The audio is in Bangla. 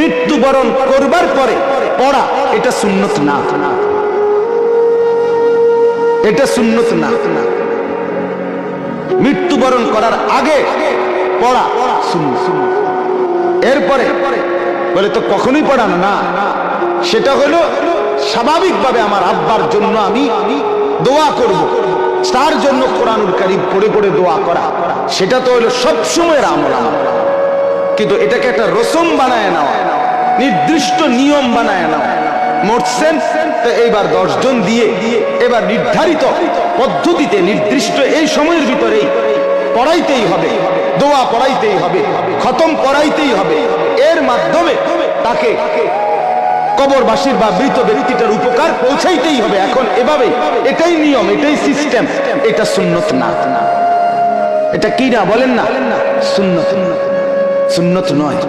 মৃত্যুবরণ করবার পরে পড়া এটা সুন্নত না, এটা সুন্নত না। মৃত্যুবরণ করার আগে পড়া সুন্নত। এরপরে বলে তো কখনোই পড়ানো না, সেটা হলো স্বাভাবিকভাবে আমার আব্বার জন্য আমি দোয়া করব, তার জন্য কোরআনুল কারীম পড়ে পড়ে দোয়া করা, সেটা তো হলো সবসময়ের আমল আমার। কিন্তু এটাকে একটা রসম বানায় নাও, নির্দিষ্ট নিয়ম বানায় নাও। মরছেন তো এইবার 10 জন দিয়ে এবার নির্ধারিত পদ্ধতিতে নির্দিষ্ট এই সময়ের ভিতরেই পড়াইতেই হবে, দোয়া পড়াইতেই হবে, খতম পড়াইতেই হবে। এর মাধ্যমে তাকে কবরবাসীর বা মৃত ব্যক্তিটার উপকার পৌঁছাইতেই হবে। এখন এভাবে এটাই নিয়ম, এটাই সিস্টেম, এটা সুন্নত না। এটা কি না বলেন না? সুন্নত, সুন্নত নয়।